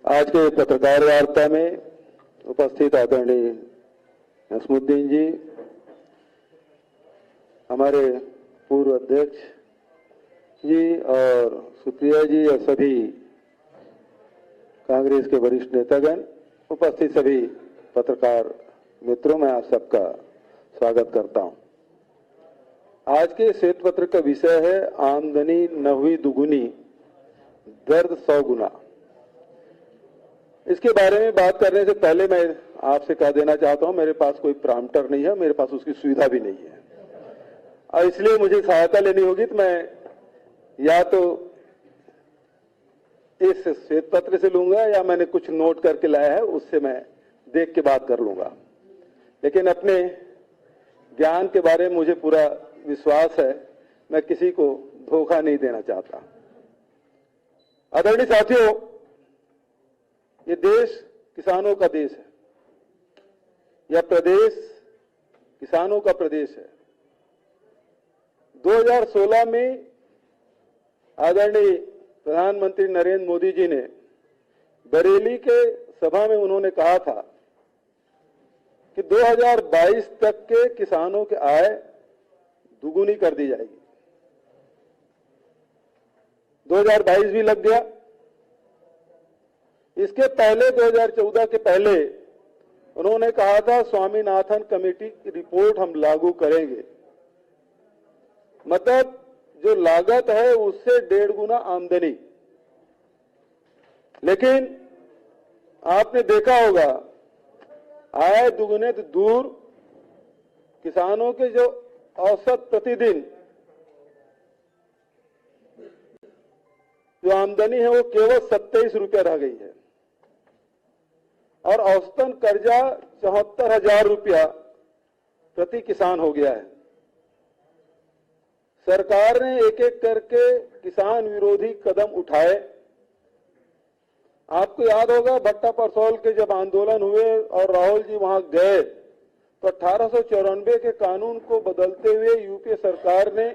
आज के पत्रकार वार्ता में उपस्थित आदरणीय नसमुद्दीन जी, हमारे पूर्व अध्यक्ष जी और सुप्रिया जी और सभी कांग्रेस के वरिष्ठ नेतागण, उपस्थित सभी पत्रकार मित्रों, मैं आप सबका स्वागत करता हूं। आज के श्वेत पत्र का विषय है आमदनी न हुई दुगुनी, दर्द 100 गुना। इसके बारे में बात करने से पहले मैं आपसे कह देना चाहता हूं, मेरे पास कोई प्रॉम्प्टर नहीं है, मेरे पास उसकी सुविधा भी नहीं है और इसलिए मुझे सहायता लेनी होगी। तो मैं या तो इस श्वेत पत्र से लूंगा या मैंने कुछ नोट करके लाया है उससे मैं देख के बात कर लूंगा, लेकिन अपने ज्ञान के बारे में मुझे पूरा विश्वास है, मैं किसी को धोखा नहीं देना चाहता। आदरणीय साथियों, ये देश किसानों का देश है, यह प्रदेश किसानों का प्रदेश है। 2016 में आदरणीय प्रधानमंत्री नरेंद्र मोदी जी ने बरेली के सभा में उन्होंने कहा था कि 2022 तक के किसानों की आय दुगुनी कर दी जाएगी। 2022 भी लग गया। इसके पहले 2014 के पहले उन्होंने कहा था स्वामीनाथन कमेटी की रिपोर्ट हम लागू करेंगे, मतलब जो लागत है उससे 1.5 गुना आमदनी। लेकिन आपने देखा होगा आय दुगुने तो दूर, किसानों के जो औसत प्रतिदिन जो आमदनी है वो केवल 27 रुपया रह गई है और औसतन कर्जा 74,000 रुपया प्रति किसान हो गया है। सरकार ने एक एक करके किसान विरोधी कदम उठाए। आपको याद होगा भट्टा परसौल के जब आंदोलन हुए और राहुल जी वहां गए तो 1894 के कानून को बदलते हुए यूपीए सरकार ने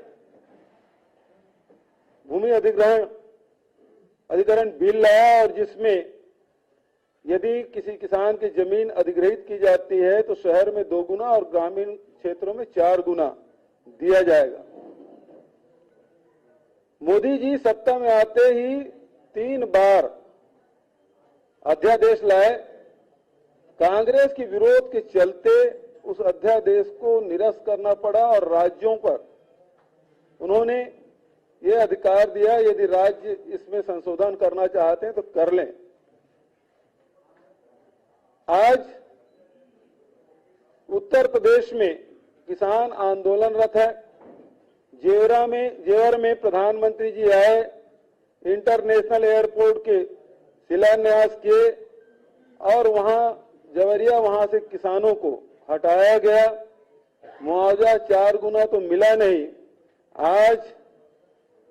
भूमि अधिग्रहण बिल लाया और जिसमें यदि किसी किसान की जमीन अधिग्रहित की जाती है तो शहर में 2 गुना और ग्रामीण क्षेत्रों में 4 गुना दिया जाएगा। मोदी जी सत्ता में आते ही 3 बार अध्यादेश लाए। कांग्रेस के विरोध के चलते उस अध्यादेश को निरस्त करना पड़ा और राज्यों पर उन्होंने ये अधिकार दिया, यदि राज्य इसमें संशोधन करना चाहते हैं तो कर लें। आज उत्तर प्रदेश में किसान आंदोलनरत है। जेवर में प्रधानमंत्री जी आए, इंटरनेशनल एयरपोर्ट के शिलान्यास किए और वहां से किसानों को हटाया गया। मुआवजा 4 गुना तो मिला नहीं। आज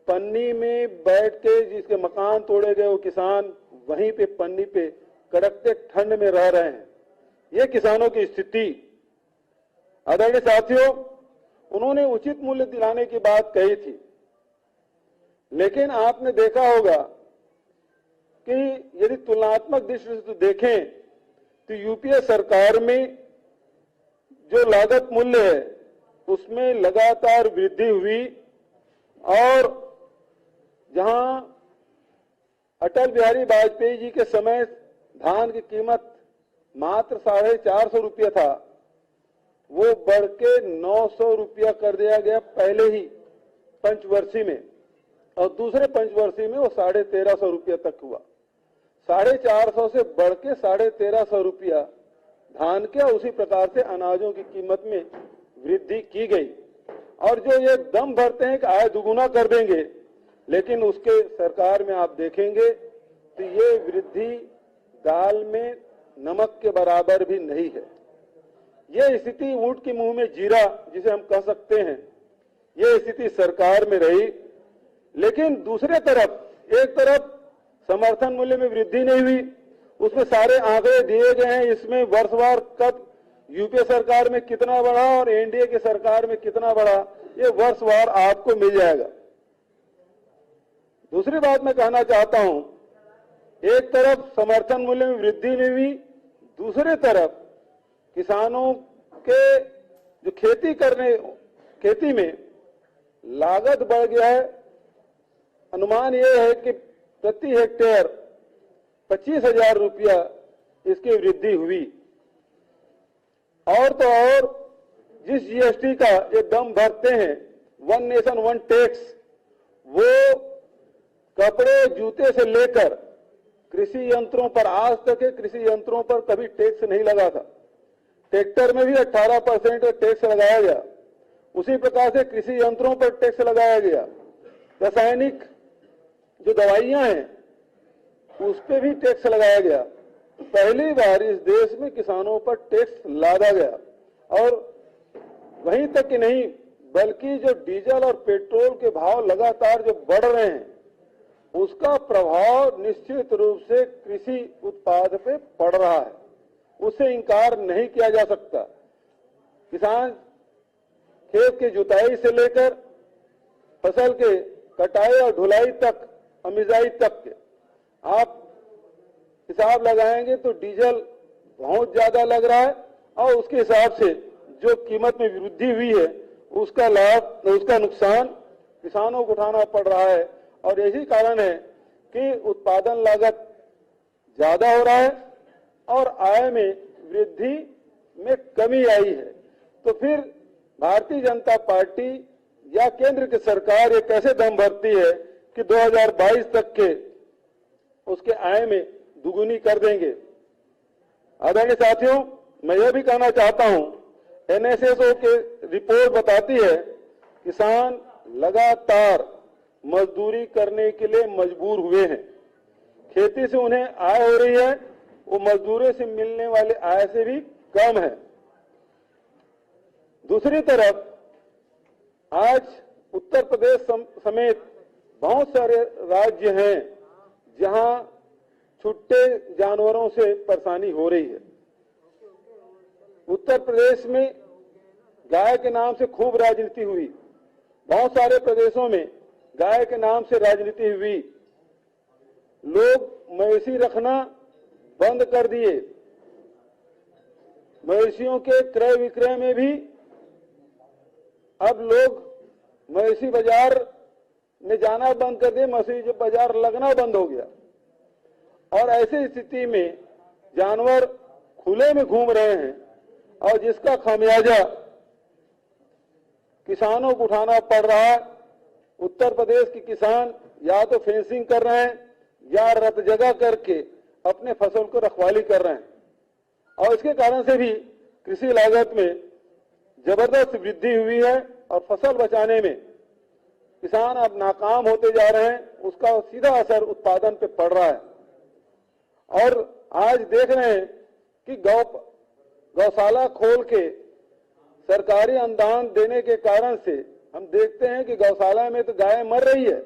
पन्नी में बैठ के जिसके मकान तोड़े गए वो किसान वहीं पे पन्नी पे कड़कते ठंड में रह रहे हैं। ये किसानों की स्थिति। आदरणीय साथियों, उन्होंने उचित मूल्य दिलाने की बात कही थी, लेकिन आपने देखा होगा कि यदि तुलनात्मक दृष्टि से देखें तो यूपीए सरकार में जो लागत मूल्य है उसमें लगातार वृद्धि हुई और जहां अटल बिहारी वाजपेयी जी के समय धान की कीमत मात्र 450 रुपया था, वो बढ़ के 900 रुपया कर दिया गया पहले ही पंचवर्षीय में, और दूसरे पंचवर्षीय में वो 1350 रुपया तक हुआ। 450 से बढ़ के 1350 रुपया धान के, उसी प्रकार से अनाजों की कीमत में वृद्धि की गई। और जो ये दम भरते हैं कि आय दुगुना कर देंगे, लेकिन उसके सरकार में आप देखेंगे तो ये वृद्धि दाल में नमक के बराबर भी नहीं है। ये स्थिति ऊंट के मुंह में जीरा जिसे हम कह सकते हैं, ये स्थिति सरकार में रही। लेकिन दूसरे तरफ एक तरफ समर्थन मूल्य में वृद्धि नहीं हुई, उसमें सारे आंकड़े दिए गए हैं। इसमें वर्षवार कब यूपीए सरकार में कितना बढ़ा और एनडीए की सरकार में कितना बढ़ा, ये वर्षवार आपको मिल जाएगा। दूसरी बात मैं कहना चाहता हूं एक तरफ समर्थन मूल्य में वृद्धि में भी, दूसरी तरफ किसानों के जो खेती में लागत बढ़ गया है। अनुमान यह है कि प्रति हेक्टेयर 25,000 रुपया इसकी वृद्धि हुई। और तो और जिस जीएसटी का ये दम भरते हैं, वन नेशन वन टैक्स, वो कपड़े जूते से लेकर कृषि यंत्रों पर, आज तक के कृषि यंत्रों पर कभी टैक्स नहीं लगा था। ट्रैक्टर में भी 18% टैक्स लगाया गया। उसी प्रकार से कृषि यंत्रों पर टैक्स लगाया गया। रासायनिक जो दवाइयां हैं उस पर भी टैक्स लगाया गया। पहली बार इस देश में किसानों पर टैक्स लादा गया। और वहीं तक कि नहीं, बल्कि जो डीजल और पेट्रोल के भाव लगातार जो बढ़ रहे हैं, उसका प्रभाव निश्चित रूप से कृषि उत्पाद पे पड़ रहा है। उससे इंकार नहीं किया जा सकता। किसान खेत की जुताई से लेकर फसल के कटाई और ढुलाई तक, अमिजाई तक के आप हिसाब लगाएंगे तो डीजल बहुत ज्यादा लग रहा है और उसके हिसाब से जो कीमत में वृद्धि हुई है उसका लाभ, उसका नुकसान किसानों को उठाना पड़ रहा है। और यही कारण है कि उत्पादन लागत ज्यादा हो रहा है और आय में वृद्धि में कमी आई है। तो फिर भारतीय जनता पार्टी या केंद्र की सरकार ये कैसे दम भरती है कि 2022 तक के उसके आय में दुगुनी कर देंगे। आदरणीय साथियों, मैं यह भी कहना चाहता हूं, एनएसएसओ की रिपोर्ट बताती है किसान लगातार मजदूरी करने के लिए मजबूर हुए हैं। खेती से उन्हें आय हो रही है, वो मजदूरी से मिलने वाले आय से भी कम है। दूसरी तरफ आज उत्तर प्रदेश समेत बहुत सारे राज्य हैं जहां छुट्टे जानवरों से परेशानी हो रही है। उत्तर प्रदेश में गाय के नाम से खूब राजनीति हुई। बहुत सारे प्रदेशों में गाय के नाम से राजनीति हुई। लोग मवेशी रखना बंद कर दिए। मवेशियों के क्रय विक्रय में भी अब लोग मवेशी बाजार में जाना बंद कर दिए, मवेशी बाजार लगना बंद हो गया। और ऐसी स्थिति में जानवर खुले में घूम रहे हैं और जिसका खामियाजा किसानों को उठाना पड़ रहा है। उत्तर प्रदेश के किसान या तो फेंसिंग कर रहे हैं या रत जगह करके अपने फसल को रखवाली कर रहे हैं और इसके कारण से भी कृषि लागत में जबरदस्त वृद्धि हुई है और फसल बचाने में किसान अब नाकाम होते जा रहे हैं। उसका सीधा असर उत्पादन पे पड़ रहा है। और आज देख रहे हैं कि गौशाला खोल के सरकारी अनुदान देने के कारण से हम देखते हैं कि गौशाला में तो गायें मर रही है,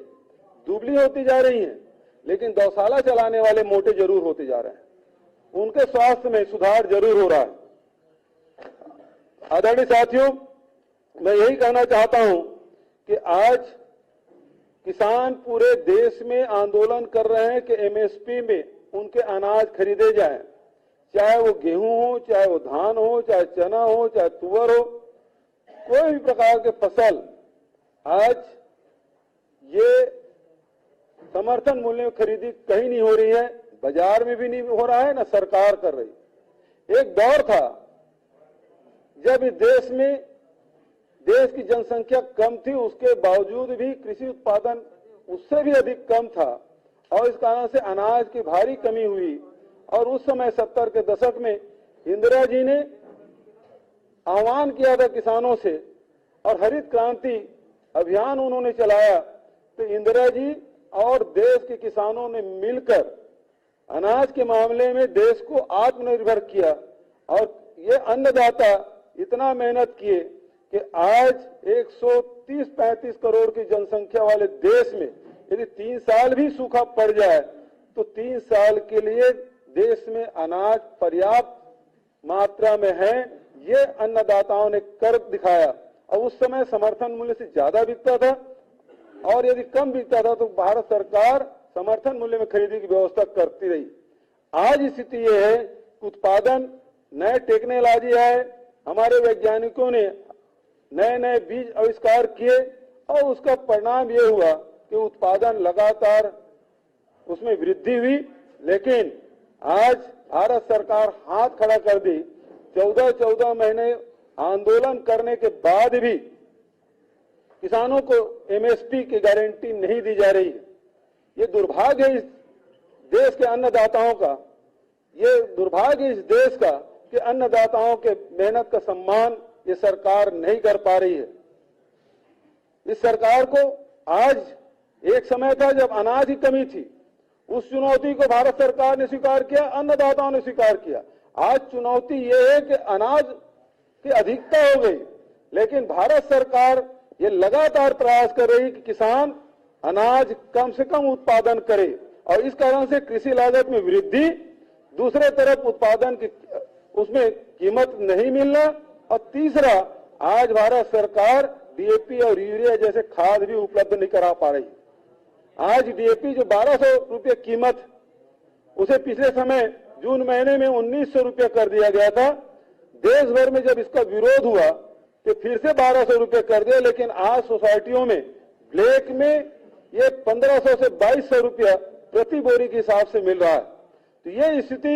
दुबली होती जा रही हैं, लेकिन गौशाला चलाने वाले मोटे जरूर होते जा रहे हैं। उनके स्वास्थ्य में सुधार जरूर हो रहा है। आदरणीय साथियों, मैं यही कहना चाहता हूं कि आज किसान पूरे देश में आंदोलन कर रहे हैं कि एमएसपी में उनके अनाज खरीदे जाएं, चाहे वो गेहूं हो, चाहे वो धान हो, चाहे चना हो, चाहे तुअर हो, कोई भी प्रकार के फसल। आज ये समर्थन मूल्य में खरीदी कहीं नहीं हो रही है, बाजार में भी नहीं हो रहा है, ना सरकार कर रही। एक दौर था जब इस देश में देश की जनसंख्या कम थी, उसके बावजूद भी कृषि उत्पादन उससे भी अधिक कम था और इस कारण से अनाज की भारी कमी हुई। और उस समय 70 के दशक में इंदिरा जी ने आह्वान किया था किसानों से और हरित क्रांति अभियान उन्होंने चलाया। तो इंदिरा जी और देश के किसानों ने मिलकर अनाज के मामले में देश को आत्मनिर्भर किया और ये अन्नदाता इतना मेहनत किए कि आज 130-135 करोड़ की जनसंख्या वाले देश में यदि 3 साल भी सूखा पड़ जाए तो 3 साल के लिए देश में अनाज पर्याप्त मात्रा में है। ये अन्नदाताओं ने कर दिखाया। और उस समय समर्थन मूल्य से ज्यादा बिकता था और यदि कम बिकता था तो भारत सरकार समर्थन मूल्य में खरीदी की व्यवस्था करती रही। आज स्थिति यह है कि उत्पादन, नए टेक्नोलॉजी है, हमारे वैज्ञानिकों ने नए नए बीज आविष्कार किए और उसका परिणाम ये हुआ कि उत्पादन लगातार उसमें वृद्धि हुई। लेकिन आज भारत सरकार हाथ खड़ा कर दी। 14 महीने आंदोलन करने के बाद भी किसानों को एमएसपी की गारंटी नहीं दी जा रही है। ये दुर्भाग्य है इस देश के अन्नदाताओं का, ये दुर्भाग्य इस देश का कि अन्नदाताओं के मेहनत का सम्मान ये सरकार नहीं कर पा रही है। इस सरकार को आज, एक समय था जब अनाज की कमी थी, उस चुनौती को भारत सरकार ने स्वीकार किया, अन्नदाताओं ने स्वीकार किया। आज चुनौती ये है कि अनाज की अधिकता हो गई, लेकिन भारत सरकार ये लगातार प्रयास कर रही कि किसान अनाज कम से कम उत्पादन करे और इस कारण से कृषि लागत में वृद्धि, दूसरे तरफ उत्पादन की उसमें कीमत नहीं मिलना, और तीसरा आज भारत सरकार डीएपी और यूरिया जैसे खाद भी उपलब्ध नहीं करा पा रही। आज डीएपी जो 1200 रुपये कीमत, उसे पिछले समय जून महीने में 1900 रुपये कर दिया गया था। देश भर में जब इसका विरोध हुआ तो फिर से 1200 रुपये कर दिया, लेकिन आज सोसाइटियों में ब्लैक में ये 1500 से 2200 रुपया प्रति बोरी के हिसाब से मिल रहा है। तो ये स्थिति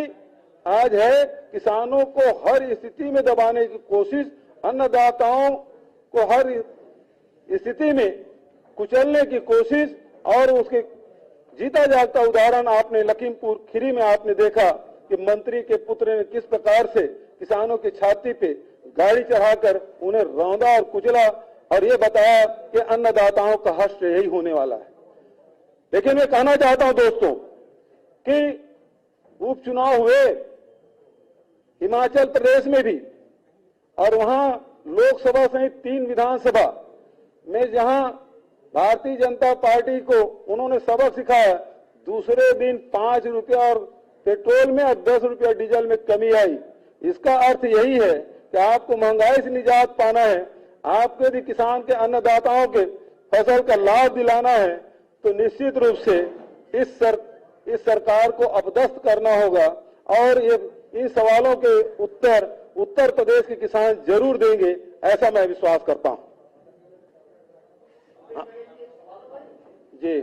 आज है। किसानों को हर स्थिति में दबाने की कोशिश, अन्नदाताओं को हर स्थिति में कुचलने की कोशिश, और उसके जीता जागता उदाहरण आपने लखीमपुर खीरी में आपने देखा कि मंत्री के पुत्र ने किस प्रकार से किसानों की छाती पे गाड़ी चढ़ाकर उन्हें रौंदा और कुचला और ये बताया कि अन्नदाताओं का हश्र यही होने वाला है। लेकिन मैं कहना चाहता हूं दोस्तों कि उपचुनाव हुए हिमाचल प्रदेश में भी, और वहां लोकसभा सहित 3 विधानसभा में जहां भारतीय जनता पार्टी को उन्होंने सबक सिखाया, दूसरे दिन 5 रुपया और पेट्रोल में और 10 रुपया डीजल में कमी आई। इसका अर्थ यही है कि आपको महंगाई से निजात पाना है, आपको यदि किसान के अन्नदाताओं के फसल का लाभ दिलाना है, तो निश्चित रूप से इस सरकार को अपदस्थ करना होगा। और ये इन सवालों के उत्तर प्रदेश के किसान जरूर देंगे, ऐसा मैं विश्वास करता हूं। जी,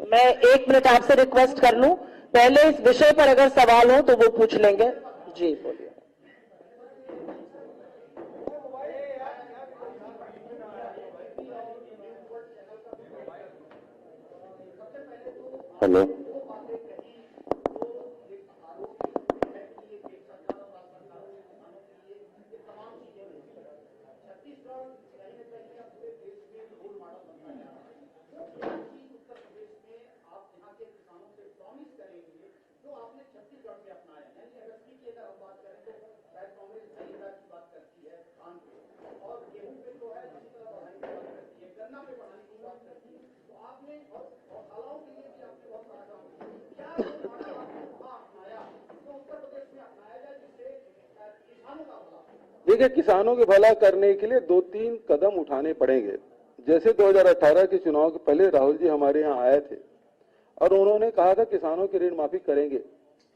मैं 1 मिनट आपसे रिक्वेस्ट कर लूं, पहले इस विषय पर अगर सवाल हो तो वो पूछ लेंगे। जी बोलिए। हेलो, देखिए, किसानों के भला करने के लिए 2-3 कदम उठाने पड़ेंगे। जैसे 2018 के चुनाव के पहले राहुल जी हमारे यहाँ आए थे और उन्होंने कहा था किसानों की ऋण माफी करेंगे।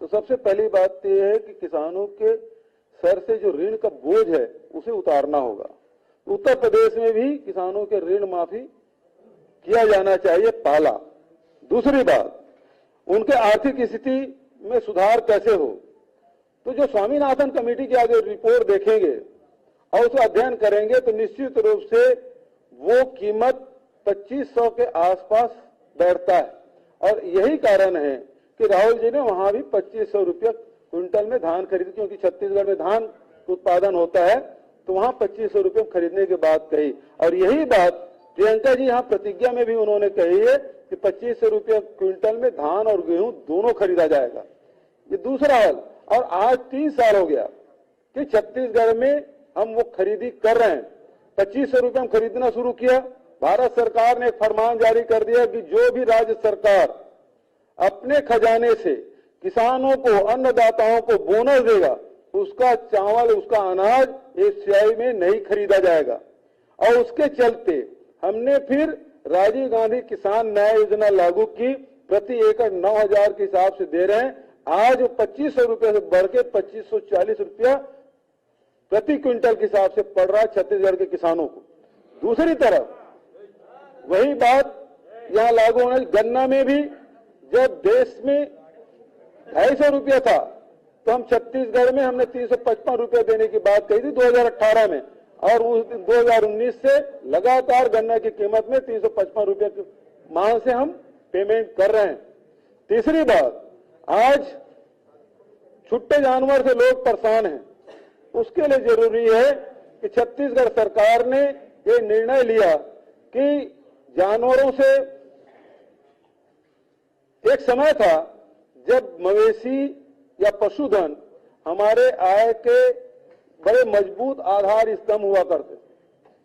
तो सबसे पहली बात यह है कि किसानों के सर से जो ऋण का बोझ है उसे उतारना होगा। उत्तर प्रदेश में भी किसानों के ऋण माफी किया जाना चाहिए, पहला। दूसरी बात, उनके आर्थिक स्थिति में सुधार कैसे हो, तो जो स्वामीनाथन कमेटी की आगे रिपोर्ट देखेंगे और उसका अध्ययन करेंगे तो निश्चित रूप से वो कीमत 2500 के आसपास बैठता है। और यही कारण है कि राहुल जी ने वहां भी 2500 रुपया क्विंटल में धान खरीदी, क्योंकि छत्तीसगढ़ में धान उत्पादन होता है, तो वहां 2500 रुपये खरीदने की बात कही। और यही बात प्रियंका जी यहाँ प्रतिज्ञा में भी उन्होंने कही है कि 2500 रुपये क्विंटल में धान और गेहूं दोनों खरीदा जाएगा। ये दूसरा हल। और आज 3 साल हो गया कि छत्तीसगढ़ में हम वो खरीदी कर रहे हैं। 2500 रुपये हम खरीदना शुरू किया। भारत सरकार ने एक फरमान जारी कर दिया कि जो भी राज्य सरकार अपने खजाने से किसानों को, अन्नदाताओं को बोनस देगा, उसका चावल, उसका अनाज एशियाई में नहीं खरीदा जाएगा। और उसके चलते हमने फिर राजीव गांधी किसान न्याय योजना लागू की, प्रति एकड़ 9,000 के हिसाब से दे रहे हैं। आज 2500 रुपये से बढ़ के 2540 रुपया प्रति क्विंटल के हिसाब से पड़ रहा है छत्तीसगढ़ के किसानों को। दूसरी तरफ वही बात यहां लागू होना, गन्ना में भी जब देश में 250 रुपया था तो हम छत्तीसगढ़ में हमने 355 रुपया देने की बात कही थी 2018 में, और उस 2019 से लगातार गन्ना की कीमत में 355 रुपये की मांग से हम पेमेंट कर रहे हैं। तीसरी बात, आज छुट्टे जानवर से लोग परेशान हैं, उसके लिए जरूरी है कि छत्तीसगढ़ सरकार ने ये निर्णय लिया कि जानवरों से, एक समय था जब मवेशी या पशुधन हमारे आय के बड़े मजबूत आधार स्तंभ हुआ करते थे।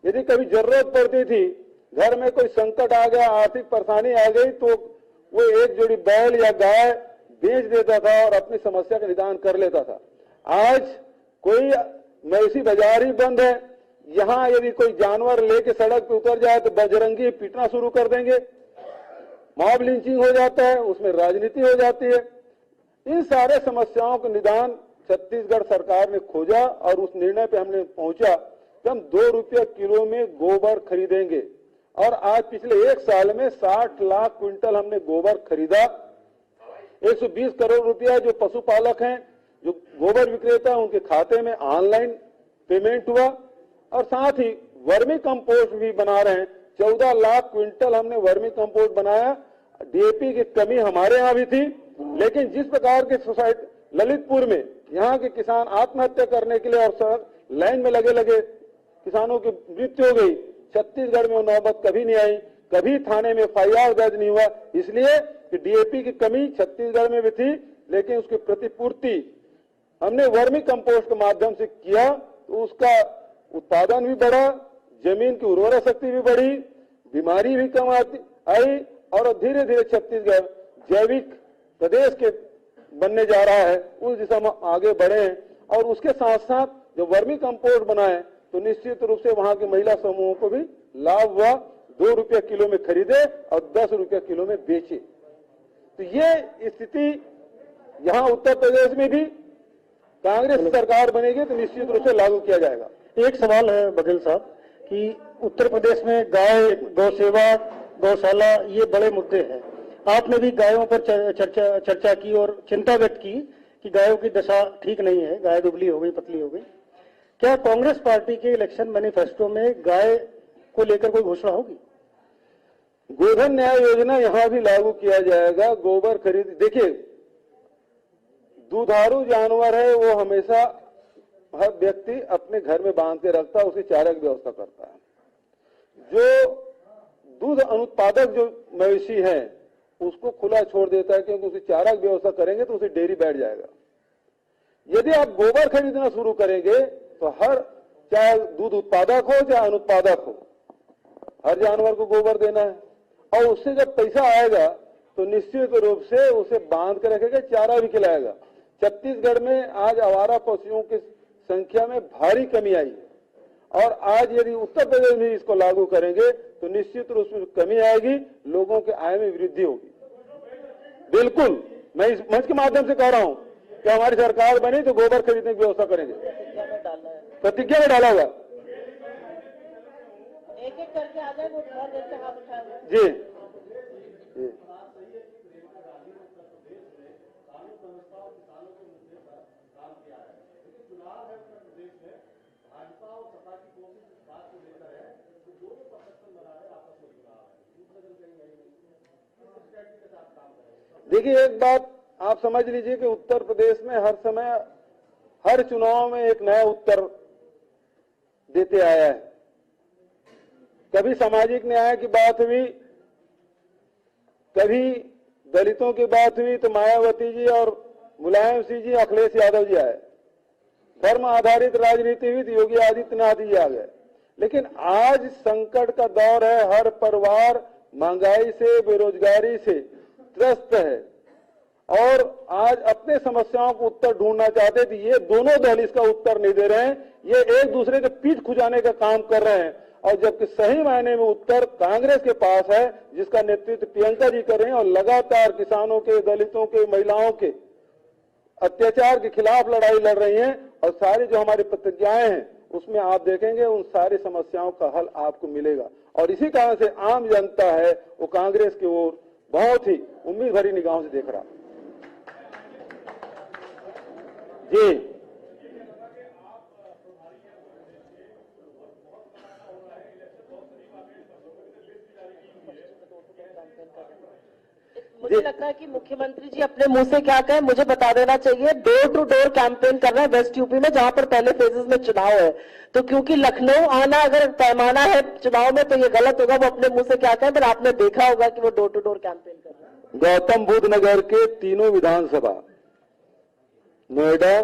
यदि कभी जरूरत पड़ती थी, घर में कोई संकट आ गया, आर्थिक परेशानी आ गई, तो वो एक जोड़ी बैल या गाय बेच देता था और अपनी समस्या का निदान कर लेता था। आज कोई मवेशी बाजार ही बंद है, यहाँ यदि कोई जानवर लेके सड़क पे उतर जाए तो बजरंगी पीटना शुरू कर देंगे, मॉब लिंचिंग हो जाता है, उसमें राजनीति हो जाती है। इन सारे समस्याओं का निदान छत्तीसगढ़ सरकार ने खोजा और उस निर्णय पे हमने पहुंचा कि हम 2 रुपया किलो में गोबर खरीदेंगे। और आज पिछले 1 साल में 60 लाख क्विंटल हमने गोबर खरीदा। 120 करोड़ रुपया जो पशुपालक हैं, जो गोबर विक्रेता, उनके खाते में ऑनलाइन पेमेंट हुआ। और साथ ही वर्मी कंपोस्ट भी बना रहे हैं। 14 लाख क्विंटल हमने वर्मी कंपोस्ट बनाया। डीएपी की कमी हमारे यहाँ भी थी, लेकिन जिस प्रकार के सोसाइटी ललितपुर में यहाँ के किसान आत्महत्या करने के लिए और सड़क लाइन में लगे लगे किसानों की मृत्यु हो गई, छत्तीसगढ़ में वो नौबत कभी नहीं आई, कभी थाने में FIR दर्ज नहीं हुआ। इसलिए कि डीएपी की कमी छत्तीसगढ़ में भी थी, लेकिन उसकी प्रतिपूर्ति हमने वर्मी कंपोस्ट के माध्यम से किया, तो उसका उत्पादन भी बढ़ा, जमीन की उर्वरा शक्ति भी बढ़ी, बीमारी भी कम आई, और धीरे धीरे छत्तीसगढ़ जैविक प्रदेश के बनने जा रहा है, उस दिशा में आगे बढ़े हैं। और उसके साथ साथ जो वर्मी कंपोस्ट बनाए, तो निश्चित रूप से वहां के महिला समूहों को भी लाभ हुआ। 2 रुपया किलो में खरीदे और 10 रुपया किलो में बेचे। तो ये स्थिति यहाँ उत्तर प्रदेश में भी कांग्रेस सरकार बनेगी तो निश्चित रूप से लागू किया जाएगा। एक सवाल है बघेल साहब कि उत्तर प्रदेश में गाय, गौ सेवा, गौशाला ये बड़े मुद्दे हैं। आपने भी गायों पर चर्चा की और चिंता व्यक्त की कि गायों की दशा ठीक नहीं है, गाय दुबली हो गई, पतली हो गई। क्या कांग्रेस पार्टी के इलेक्शन मैनिफेस्टो में गाय को लेकर कोई घोषणा होगी? गोधन न्याय योजना यहाँ भी लागू किया जाएगा। गोबर खरीद, देखिए दुधारू जानवर है, वो हमेशा हर व्यक्ति अपने घर में बांध के रखता है, उसकी चारे की व्यवस्था करता है। जो दूध अनुत्पादक जो मवेशी है उसको खुला छोड़ देता है, क्योंकि उसकी चारा की व्यवस्था करेंगे तो उसे डेयरी बैठ जाएगा। यदि आप गोबर खरीदना शुरू करेंगे तो हर, चाहे दूध उत्पादक हो चाहे अनुत्पादक हो, हर जानवर को गोबर देना है। और उससे जब पैसा आएगा तो निश्चित रूप से उसे बांध कर रखेगा, चारा भी खिलाएगा। छत्तीसगढ़ में आज आवारा पशुओं की संख्या में भारी कमी आई है, और आज यदि उत्तर प्रदेश में इसको लागू करेंगे तो निश्चित रूप से कमी आएगी, लोगों के आय में वृद्धि होगी। बिल्कुल, मैं इस मंच के माध्यम से कह रहा हूं कि हमारी सरकार बनी तो गोबर खरीदने की व्यवस्था करेंगे। प्रतिज्ञा में डाला हुआ। एक एक करके आ जाए, वो बहुत देर से हाथ उठाएगा। जी देखिए, एक बात आप समझ लीजिए कि उत्तर प्रदेश में हर समय हर चुनाव में एक नया उत्तर देते आया है। कभी सामाजिक न्याय की बात हुई, कभी दलितों की बात हुई तो मायावती जी और मुलायम सिंह जी, अखिलेश यादव जी आए। धर्म आधारित राजनीति हुई तो योगी आदित्यनाथ जी आ गए। लेकिन आज संकट का दौर है, हर परिवार महंगाई से, बेरोजगारी से त्रस्त है, और आज अपने समस्याओं को उत्तर ढूंढना चाहते थे। ये दोनों दल इसका उत्तर नहीं दे रहे हैं, ये एक दूसरे के पीठ खुजाने का काम कर रहे हैं। और जबकि सही मायने में उत्तर कांग्रेस के पास है, जिसका नेतृत्व प्रियंका जी कर रहे हैं और लगातार किसानों के, दलितों के, महिलाओं के अत्याचार के खिलाफ लड़ाई लड़ रही हैं। और सारी जो हमारी प्रतिज्ञाएं हैं उसमें आप देखेंगे उन सारी समस्याओं का हल आपको मिलेगा। और इसी कारण से आम जनता है वो कांग्रेस की ओर बहुत ही उम्मीद भरी निगाहों से देख रहा। जी मुझे लगता है कि मुख्यमंत्री जी अपने मुंह से क्या कहें मुझे बता देना चाहिए। डोर टू डोर कैंपेन कर रहे हैं वेस्ट यूपी में, जहां पर पहले फेजेस में चुनाव है। तो क्योंकि लखनऊ आना अगर पैमाना है चुनाव में तो ये गलत होगा। वो अपने मुंह से क्या कहें, पर आपने देखा होगा कि वो डोर टू डोर कैंपेन कर रहे हैं। गौतम बुद्ध नगर के तीनों विधानसभा, नोएडा,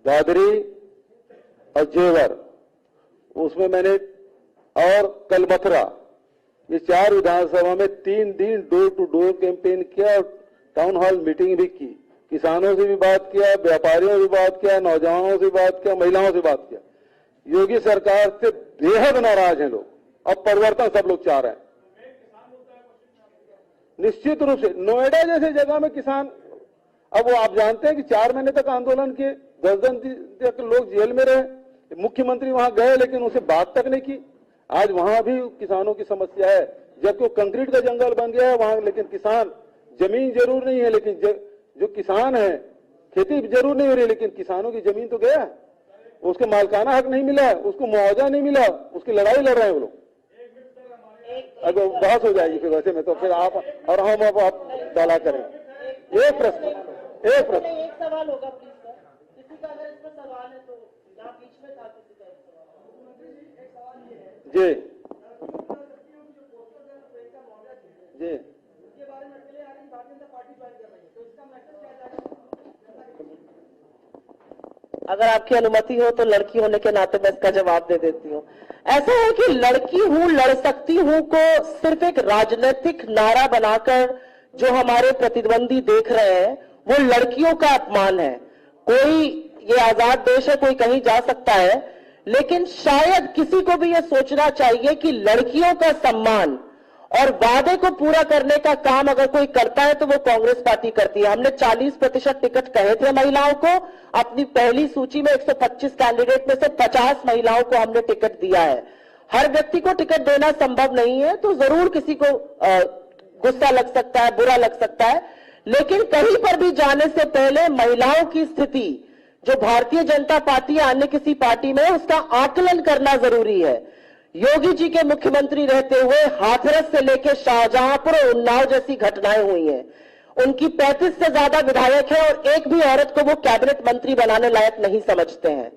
दादरी और जेवर, उसमें मैंने और कल मथुरा, ये 4 विधानसभा में 3 दिन डोर टू डोर कैंपेन किया और टाउन हॉल मीटिंग भी की। किसानों से भी बात किया, व्यापारियों से भी बात किया, नौजवानों से बात किया, महिलाओं से बात किया। योगी सरकार से बेहद नाराज हैं लोग, अब परिवर्तन सब लोग चाह रहे हैं। निश्चित रूप से नोएडा जैसे जगह में किसान, अब वो आप जानते हैं कि 4 महीने तक आंदोलन किए, 10 दिन तक लोग जेल में रहे। मुख्यमंत्री वहां गए लेकिन उनसे बात तक नहीं की। आज वहां भी किसानों की समस्या है, जबकि वो कंक्रीट का जंगल बन गया है वहां, लेकिन किसान, जमीन जरूर नहीं है लेकिन जो किसान है, खेती जरूर नहीं हो रही लेकिन किसानों की जमीन तो गया, उसके मालकाना हक नहीं मिला, उसको मुआवजा नहीं मिला, उसकी लड़ाई लड़ रहे हैं वो लोग। अगर बहस हो जाएगी फिर वैसे में तो फिर आप और हम अब आप डाला करें। एक प्रश्न एक सवाल होगा प्लीज सर, किसी का अगर इस पर सवाल है तो यहाँ बीच में था किसी का जी जी अगर आपकी अनुमति हो तो लड़की होने के नाते मैं इसका जवाब दे देती हूँ। ऐसा है कि लड़की हूं, लड़ सकती हूं को सिर्फ एक राजनीतिक नारा बनाकर जो हमारे प्रतिद्वंदी देख रहे हैं वो लड़कियों का अपमान है। कोई, ये आजाद देश है, कोई कहीं जा सकता है, लेकिन शायद किसी को भी ये सोचना चाहिए कि लड़कियों का सम्मान और वादे को पूरा करने का काम अगर कोई करता है तो वो कांग्रेस पार्टी करती है। हमने 40% टिकट कहे थे महिलाओं को, अपनी पहली सूची में 125 कैंडिडेट में से 50 महिलाओं को हमने टिकट दिया है। हर व्यक्ति को टिकट देना संभव नहीं है, तो जरूर किसी को गुस्सा लग सकता है, बुरा लग सकता है, लेकिन कहीं पर भी जाने से पहले महिलाओं की स्थिति जो भारतीय जनता पार्टी या अन्य किसी पार्टी में, उसका आकलन करना जरूरी है। योगी जी के मुख्यमंत्री रहते हुए हाथरस से लेकर शाहजहांपुर और उन्नाव जैसी घटनाएं हुई हैं। उनकी 35 से ज्यादा विधायक है और एक भी औरत को वो कैबिनेट मंत्री बनाने लायक नहीं समझते हैं।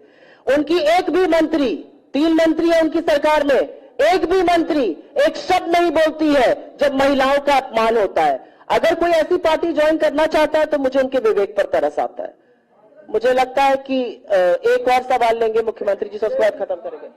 उनकी एक भी मंत्री, 3 मंत्री है उनकी सरकार में, एक भी मंत्री एक शब्द नहीं बोलती है जब महिलाओं का अपमान होता है। अगर कोई ऐसी पार्टी ज्वाइन करना चाहता है तो मुझे उनके विवेक पर तरस आता है। मुझे लगता है कि एक और सवाल लेंगे मुख्यमंत्री जी से, उसके बाद खत्म करेंगे।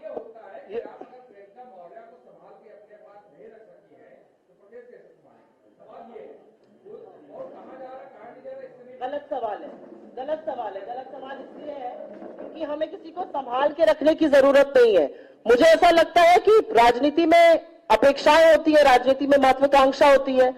गलत सवाल है, गलत सवाल है, गलत सवाल इसलिए है क्योंकि हमें किसी को संभाल के रखने की जरूरत नहीं है। मुझे ऐसा लगता है कि राजनीति में अपेक्षाएं होती है, राजनीति में महत्वाकांक्षा होती है,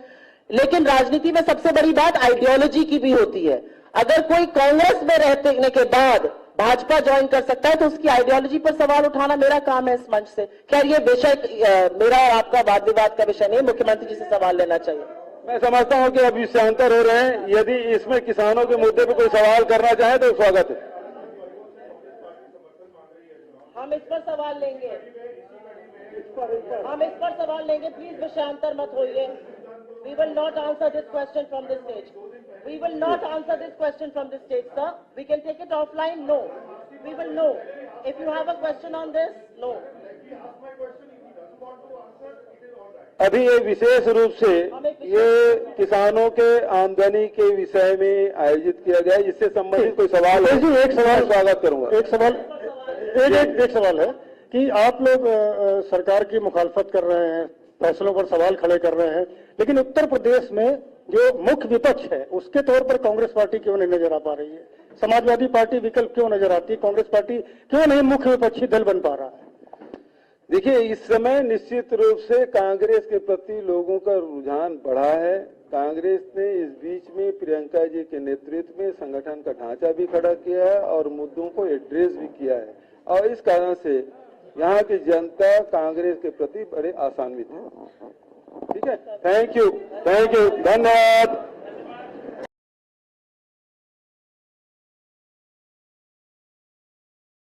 लेकिन राजनीति में सबसे बड़ी बात आइडियोलॉजी की भी होती है। अगर कोई कांग्रेस में रहने के बाद भाजपा ज्वाइन कर सकता है तो उसकी आइडियोलॉजी पर सवाल उठाना मेरा काम है इस मंच से। खैर ये विषय मेरा और आपका वाद विवाद का विषय नहीं है, मुख्यमंत्री जी से सवाल लेना चाहिए। मैं समझता हूं कि अब विषयांतर हो रहे हैं। यदि इसमें किसानों के मुद्दे पर कोई सवाल करना चाहे तो स्वागत है। हम इस पर सवाल लेंगे, हम इस पर सवाल लेंगे, प्लीज विषयांतर मत होइए। We will not answer this question from this stage. We will not answer this question from this stage, sir. We can take it offline. No, we will know. If you have a question on this, no. अभी ये विशेष रूप से ये किसानों के आमदनी के विषय में आयोजित किया गया है, जिससे संबंधित कोई सवाल है? जी, एक सवाल स्वागत करूंगा। एक सवाल है कि आप लोग सरकार की मुखालफत कर रहे हैं, फैसलों पर सवाल खड़े कर रहे हैं, लेकिन उत्तर प्रदेश में जो मुख्य विपक्ष है उसके तौर पर कांग्रेस पार्टी क्यों नहीं नजर आ पा रही है? समाजवादी पार्टी विकल्प क्यों नजर आती है? कांग्रेस पार्टी क्यों नहीं मुख्य विपक्षी दल बन पा रहा है? देखिए, इस समय निश्चित रूप से कांग्रेस के प्रति लोगों का रुझान बढ़ा है। कांग्रेस ने इस बीच में प्रियंका जी के नेतृत्व में संगठन का ढांचा भी खड़ा किया है और मुद्दों को एड्रेस भी किया है, और इस कारण से यहाँ की जनता कांग्रेस के प्रति बड़े आशान्वित है। ठीक है, थैंक यू, धन्यवाद।